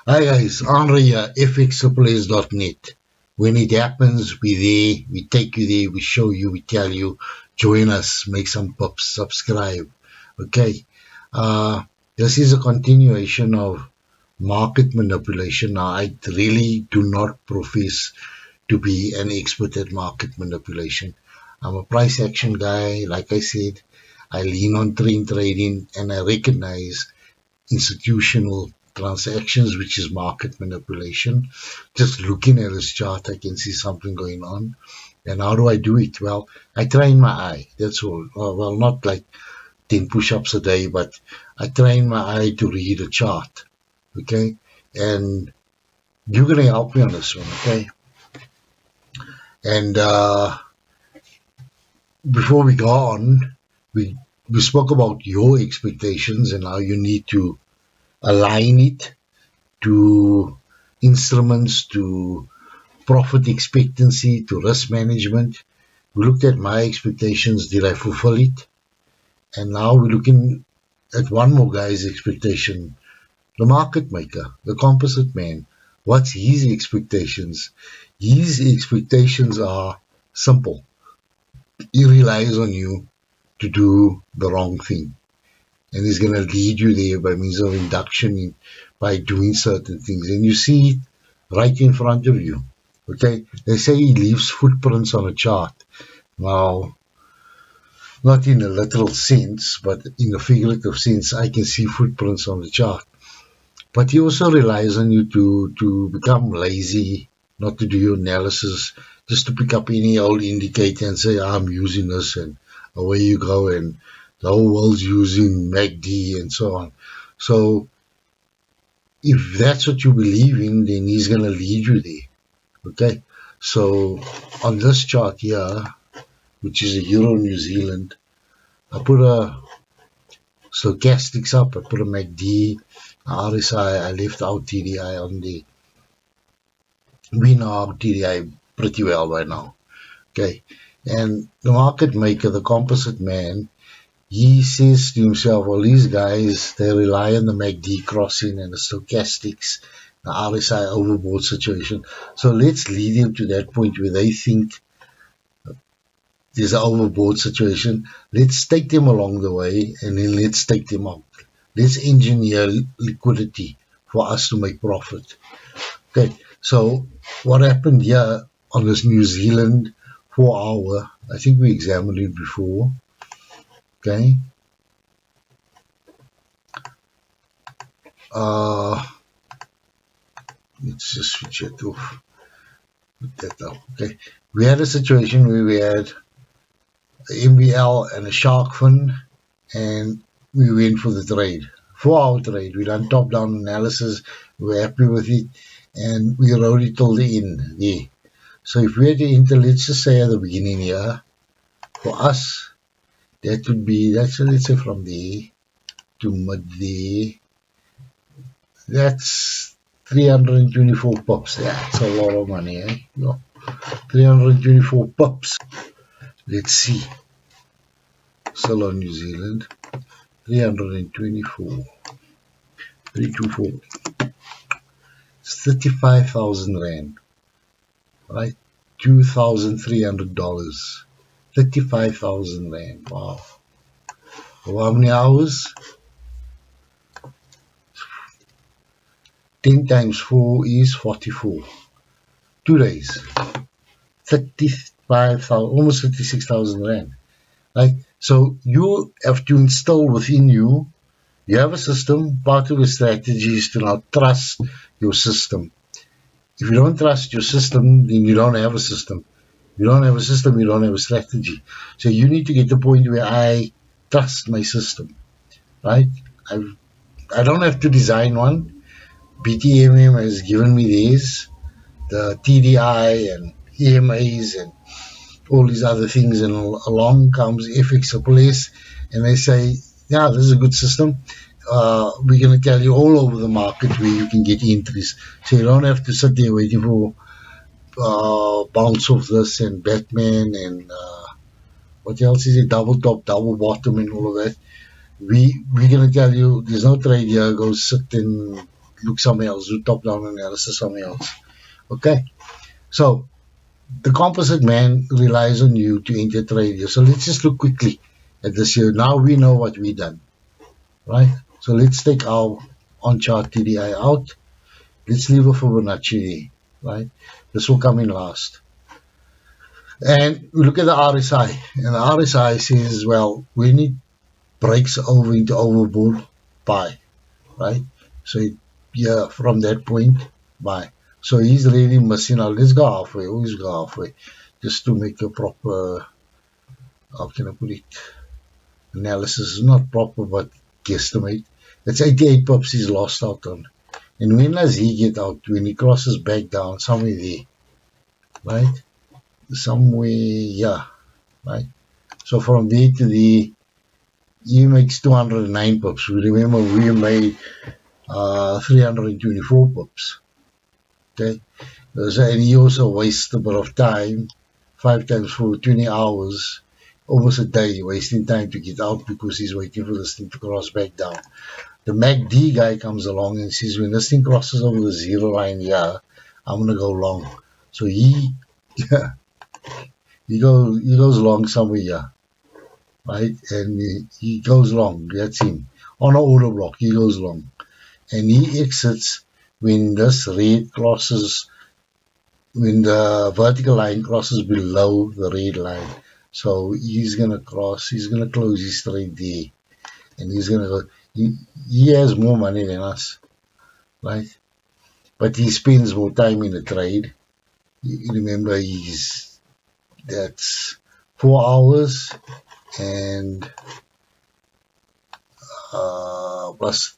Hi guys, Andre here, fxplace.net. When it happens, we're there, we take you there, we show you, we tell you, join us, make some pops, subscribe. Okay, this is a continuation of market manipulation. Now, I really do not profess to be an expert at market manipulation. I'm a price action guy, like I said, I lean on trend trading and I recognize institutional transactions, which is market manipulation. Just looking at this chart, I can see something going on. And how do I do it? Well, I train my eye. That's all. Well, not like 10 push ups a day, but I train my eye to read a chart. Okay. And you're going to help me on this one. Okay. And before we go on, we, we spoke about your expectations and how you need to align it to instruments, to profit expectancy, to risk management. We looked at my expectations. Did I fulfill it? And now we're looking at one more guy's expectation, the market maker, the composite man. What's his expectations? His expectations are simple. He relies on you to do the wrong thing. And he's going to lead you there by means of induction, by doing certain things. And you see it right in front of you. Okay, they say he leaves footprints on a chart. Now, not in a literal sense, but in a figurative sense, I can see footprints on the chart. But he also relies on you to become lazy, not to do your analysis, just to pick up any old indicator and say, I'm using this, and away you go, and the whole world's using MACD and so on. So if that's what you believe in, then he's going to lead you there. Okay, so on this chart here, which is a Euro New Zealand, I put a stochastics up, I put a MACD, RSI, I left out TDI on the, we know how TDI pretty well by now. Okay, and the market maker, the composite man, he says to himself, well, these guys, they rely on the MACD crossing and the stochastics, the RSI overbought situation. So let's lead them to that point where they think there's an overbought situation. Let's take them along the way and then let's take them out. Let's engineer liquidity for us to make profit. Okay, so what happened here on this New Zealand 4 hour, I think we examined it before. Okay. Let's just switch it off. Put that up. Okay. We had a situation where we had MBL and a shark fin, and we went for the trade. 4 hour trade. We done top down analysis. We were happy with it, and we rode it till the end there. So if we had to enter, let's just say at the beginning here, for us, that would be, let's say from there to mid there, that's 324 pups. That's a lot of money, eh? No, 324 pups. Let's see. Still on New Zealand. 324. 324. It's 35,000 Rand. Right? $2,300. 35,000 Rand. Wow. For how many hours? 10 times 4 is 44. 2 days. 35,000, almost 36,000 Rand. Right? So you have to instill within you, you have a system. Part of the strategy is to now trust your system. If you don't trust your system, then you don't have a system. If you don't have a system, you don't have a strategy. So you need to get to the point where I trust my system, right? I don't have to design one. BTMM has given me these, the TDI and EMAs and all these other things, and along comes FXplace, and they say, yeah, this is a good system. We're going to tell you all over the market where you can get entries, so you don't have to sit there waiting for bounce off this and Batman and what else is it, double top, double bottom and all of that. We're going to tell you there's no trade here, go sit and look somewhere else, do top-down analysis somewhere else. Okay, so the composite man relies on you to enter trade here. So let's just look quickly at this here. Now we know what we done, right? So let's take our on-chart TDI out. Let's leave a Fibonacci there, right? This will come in last. And we look at the RSI, and the RSI says, well, when it breaks over into overbought, buy, right? So yeah, from that point, buy. So he's really missing out. Let's go halfway, always go halfway, just to make a proper, how can I put it, analysis. Is not proper, but guesstimate. It's 88 pips he's lost out on. And when does he get out? When he crosses back down, somewhere there, right? Somewhere, yeah, right? So from there to there, he makes 209 pips. Remember, we made 324 pips. Okay, so, and he also wastes a bit of time, 5 times for 20 hours, almost a day, wasting time to get out because he's waiting for this thing to cross back down. The MACD guy comes along and says, when this thing crosses over the zero line here, I'm going to go long. So he goes long somewhere here, right? And he goes long, that's him. On an order block, he goes long. And he exits when this red crosses, when the vertical line crosses below the red line. So he's going to cross, he's going to close his trade there. And he's going to go, he has more money than us, right? But he spends more time in the trade. You remember, that's 4 hours and plus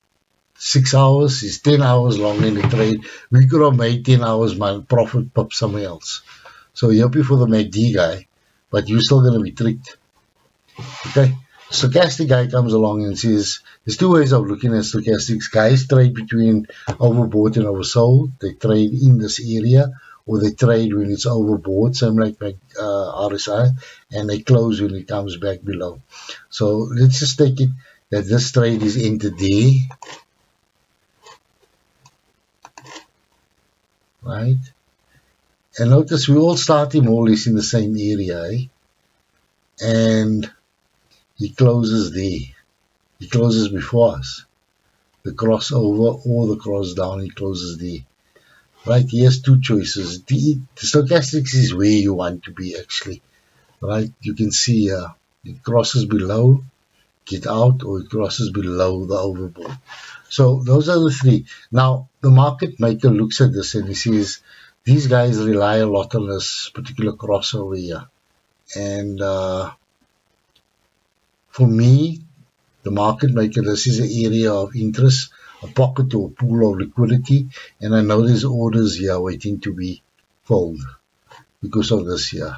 6 hours is 10 hours long in the trade. We could have made 10 hours profit pop somewhere else. So you're happy for the MACD guy, but you're still going to be tricked. Okay, stochastic guy comes along and says, there's two ways of looking at stochastics. Guys trade between overbought and oversold. They trade in this area, or they trade when it's overbought, same like RSI, and they close when it comes back below. So let's just take it that this trade is entered there, right? And notice we all starting more or less in the same area, eh? And he closes there. He closes before us. The crossover or the cross down, he closes there. Right, he has two choices. The stochastics is where you want to be actually. Right, you can see it crosses below, get out, or it crosses below the overbought. So those are the three. Now the market maker looks at this and he says, these guys rely a lot on this particular crossover here. And for me, the market maker, this is an area of interest, a pocket or pool of liquidity, and I know there's orders here waiting to be filled because of this here.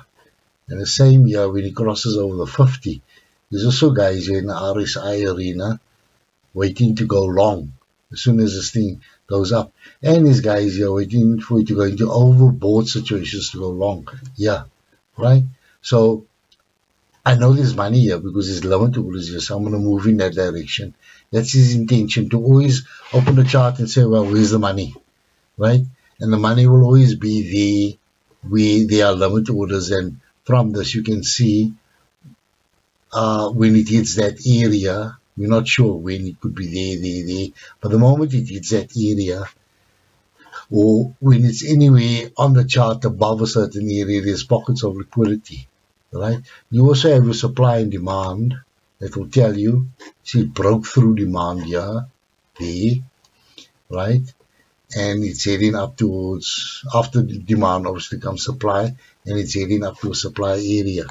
And the same here, when it crosses over the 50, there's also guys here in the RSI arena waiting to go long as soon as this thing goes up. And these guys here waiting for it to go into overbought situations to go long. Yeah, right? So I know there's money here because there's limit orders here, so I'm going to move in that direction. That's his intention, to always open the chart and say, well, where's the money, right? And the money will always be there where there are limit orders, and from this you can see when it hits that area, we're not sure when it could be there, but the moment it hits that area, or when it's anywhere on the chart above a certain area, there's pockets of liquidity. Right? You also have your supply and demand that will tell you, see, it broke through demand here, there, right? And it's heading up towards, after the demand obviously comes supply, and it's heading up to a supply area.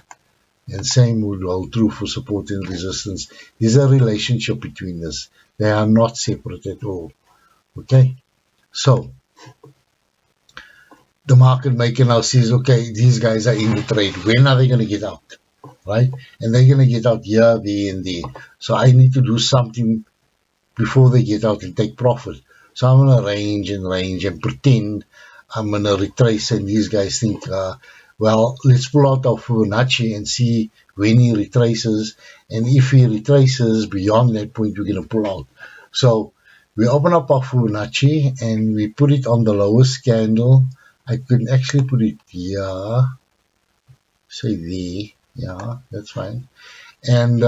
And same would hold true for support and resistance. There's a relationship between this. They are not separate at all. Okay? So the market maker now says, okay, these guys are in the trade. When are they going to get out? Right? And they're going to get out here, there, and there. So I need to do something before they get out and take profit. So I'm going to range and pretend I'm going to retrace. And these guys think, well, let's pull out our Fibonacci and see when he retraces. And if he retraces beyond that point, we're going to pull out. So we open up our Fibonacci and we put it on the lowest candle. I can actually put it here, say there, yeah, that's fine. And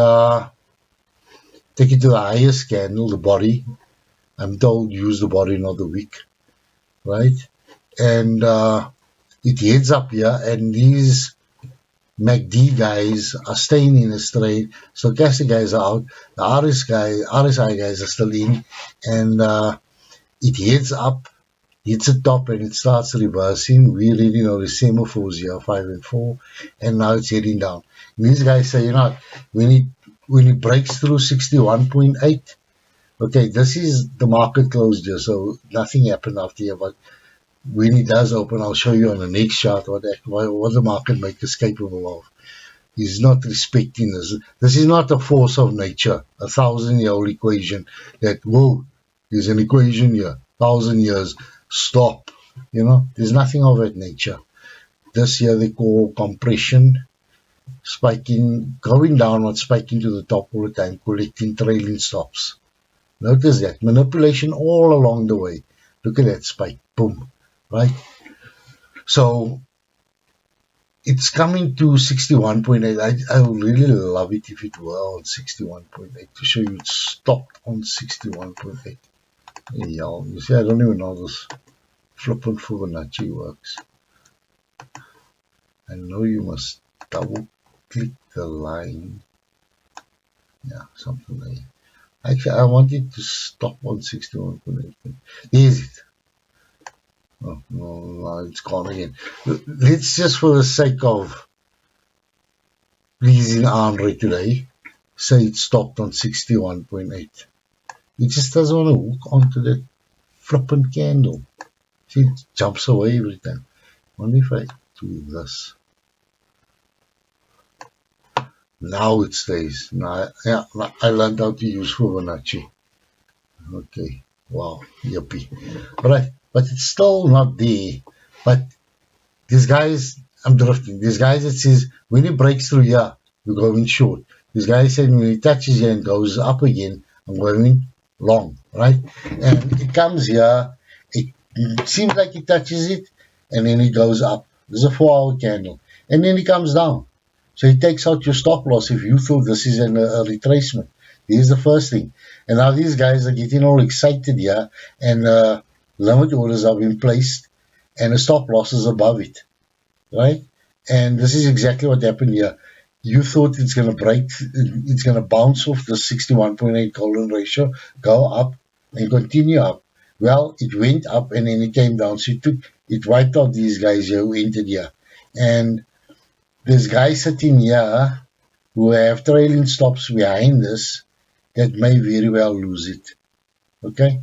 take it to the highest candle, the body. I'm told use the body, not the wick, right? And it heads up here, and these MACD guys are staying in a trade. Stochastic guys are out. The RSI guys are still in, and it heads up, hits the top, and it starts reversing. We already know the semaphores here, 5 and 4, and now it's heading down. And these guys say, you know, when it breaks through 61.8, okay, this is the market closed here, so nothing happened after here, but when it does open, I'll show you on the next chart what the market maker is capable of. He's not respecting this. This is not a force of nature, a 1,000-year-old equation that, whoa, there's an equation here, 1,000 years, stop. You know, there's nothing of that nature. This here they call compression, spiking, going downward, spiking to the top all the time, collecting trailing stops. Notice that. Manipulation all along the way. Look at that spike. Boom. Right? So, it's coming to 61.8. I would really love it if it were on 61.8 to show you it stopped on 61.8. Yeah, you see, I don't even know how this flippant Fibonacci works. I know you must double click the line. Yeah, something like that. Actually, I want it to stop on 61.8. There's it. Oh, no, it's gone again. Let's just, for the sake of pleasing Andre today, say it stopped on 61.8. It just doesn't want to hook onto that flippant candle. See, it jumps away every time. I wonder if I do this. Now it stays. Now, yeah, I learned how to use Fibonacci. Okay, wow, yuppie. Right, but it's still not there. But these guys, I'm drifting. These guys, it says when it breaks through here, we're going short. These guys said when it touches here and goes up again, I'm going long, right? And it comes here, it seems like it touches it, and then it goes up. There's a 4-hour candle, and then it comes down. So it takes out your stop loss if you feel this is a retracement. Here's the first thing. And now these guys are getting all excited here, and limit orders have been placed, and the stop loss is above it, right? And this is exactly what happened here. You thought it's going to break, it's going to bounce off the 61.8 golden ratio, go up, and continue up. Well, it went up, and then it came down. So it wiped out these guys here who entered here. And there's guys sitting here who have trailing stops behind this that may very well lose it. Okay?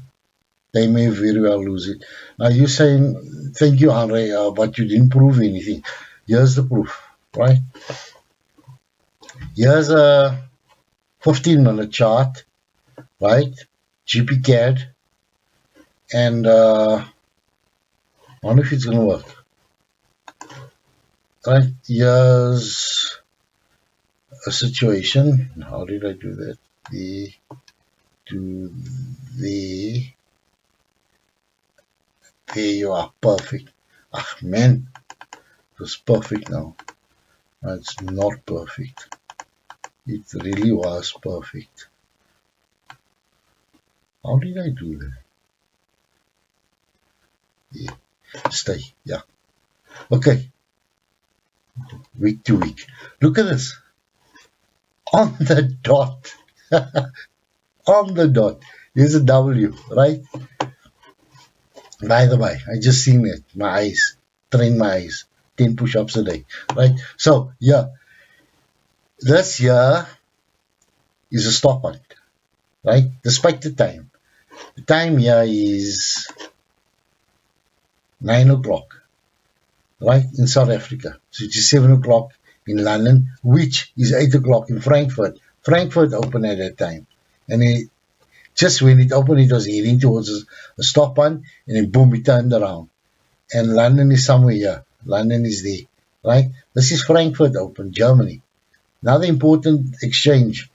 They may very well lose it. Now you're saying, thank you, Andre, but you didn't prove anything. Here's the proof, right? Here's a 15-minute chart, right? GPCAD. And I wonder if it's going to work. Right, here's a situation. How did I do that? There you are, perfect. Ah, man, it was perfect now. It's not perfect. It really was perfect. How did I do that? Yeah, stay, yeah. Okay. Week to week. Look at this. On the dot. On the dot. Here's a W, right? By the way, I just seen it. My eyes. Train my eyes. 10 push-ups a day. Right? So, yeah. This here is a stop point. Right? Despite the time. The time here is 9 o'clock. Right, in South Africa. So it is 7 o'clock in London, which is 8 o'clock in Frankfurt. Frankfurt opened at that time. And just when it opened, it was heading towards a stop on, and then boom, it turned around. And London is somewhere here. London is there. Right? This is Frankfurt open, Germany. Another important exchange.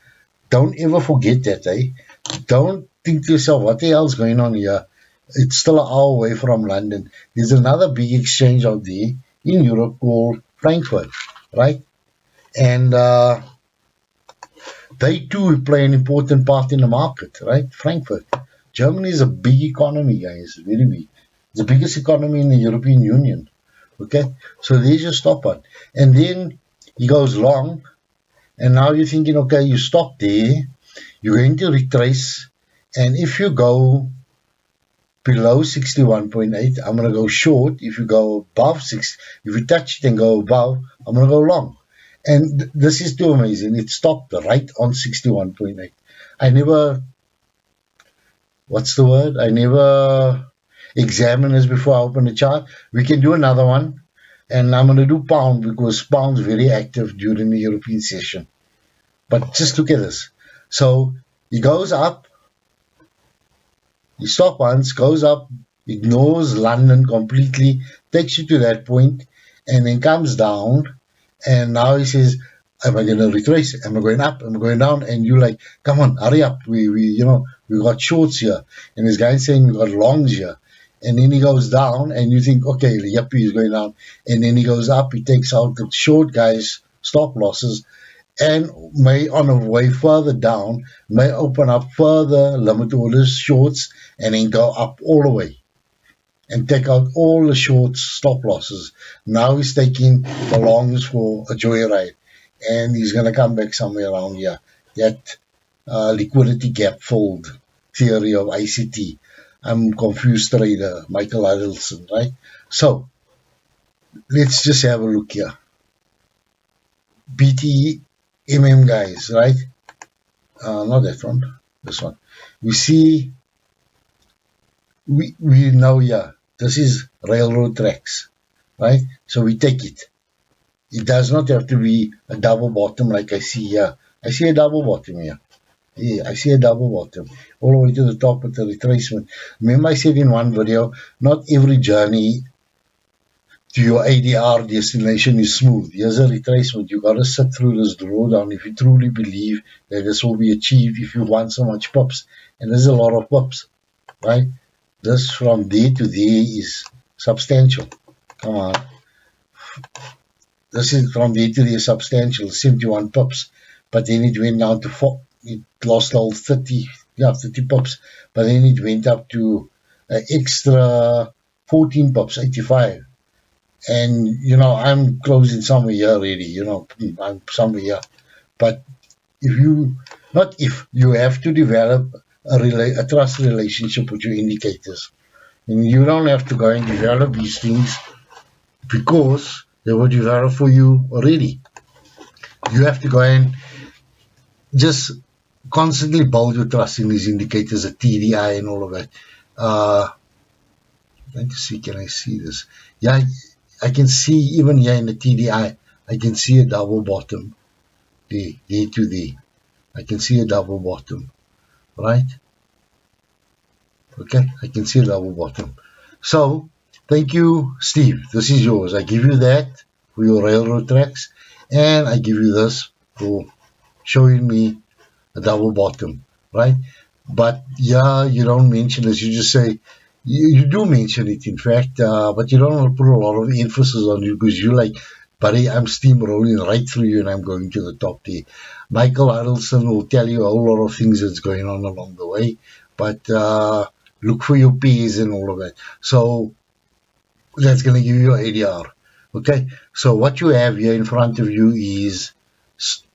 Don't ever forget that, eh? Don't think to yourself, what the hell's going on here? It's still an hour away from London. There's another big exchange out there in Europe called Frankfurt, right? And they too play an important part in the market, right? Frankfurt. Germany is a big economy, guys, very big. It's the biggest economy in the European Union. Okay, so there's your stop on. And then he goes long, and now you're thinking, okay, you stop there, you're going to retrace, and if you go below 61.8, I'm going to go short. If you go above 6, if you touch it and go above, I'm going to go long. And this is too amazing. It stopped right on 61.8. I never, what's the word? I never examine this before I open the chart. We can do another one. And I'm going to do pound because pound's very active during the European session. But just look at this. So he goes up. He stops once, goes up, ignores London completely, takes you to that point, and then comes down. And now he says, am I going to retrace? Am I going up? Am I going down? And you're like, come on, hurry up. We got shorts here. And this guy's saying we got longs here. And then he goes down, and you think, okay, the yuppie is going down. And then he goes up, he takes out the short guys' stop losses, and may, on a way further down, may open up further limit orders, shorts, and then go up all the way and take out all the short stop losses. Now he's taking the longs for a joyride, and he's going to come back somewhere around here. That liquidity gap filled theory of ICT. I'm confused trader, Michael Adelson, right? So let's just have a look here. BTMM guys, right? Not that one, this one. We see, we know here, this is railroad tracks, right? So we take it. It does not have to be a double bottom like I see here. I see a double bottom here. Yeah, I see a double bottom all the way to the top of the retracement. Remember I said in one video, not every journey to your ADR destination is smooth. Here's a retracement. You got to sit through this drawdown if you truly believe that this will be achieved if you want so much pips. And there's a lot of pips, right? This from there to there is substantial. Come on. This is from there to there substantial, 71 pips. But then it went down to 4. It lost all 30 pips, but then it went up to an extra 14 pips, 85. And, I'm closing somewhere here already, I'm somewhere here. But you have to develop a trust relationship with your indicators. And you don't have to go and develop these things because they were developed for you already. You have to go and just constantly build your trust in these indicators, the TDI and all of that. Trying to see, can I see this? Yeah, I can see even here in the TDI, I can see a double bottom. There to there. I can see a double bottom, right? Okay, I can see a double bottom. So, thank you, Steve. This is yours. I give you that for your railroad tracks, and I give you this for showing me a double bottom, right? But yeah, you don't mention this. You just say, you do mention it, in fact, but you don't want to put a lot of emphasis on it because you're like, buddy, I'm steamrolling right through you and I'm going to the top there. Michael Adelson will tell you a whole lot of things that's going on along the way, but look for your P's and all of that. So that's going to give you your ADR. Okay, so what you have here in front of you is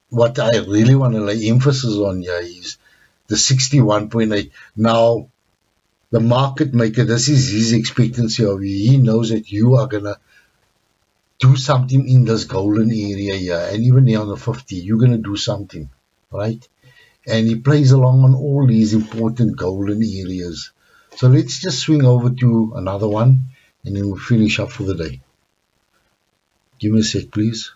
what I really want to lay emphasis on here is the 61.8. Now, the market maker, this is his expectancy of you. He knows that you are going to do something in this golden area here. And even there on the 50, you're going to do something, right? And he plays along on all these important golden areas. So let's just swing over to another one and then we'll finish up for the day. Give me a sec, please.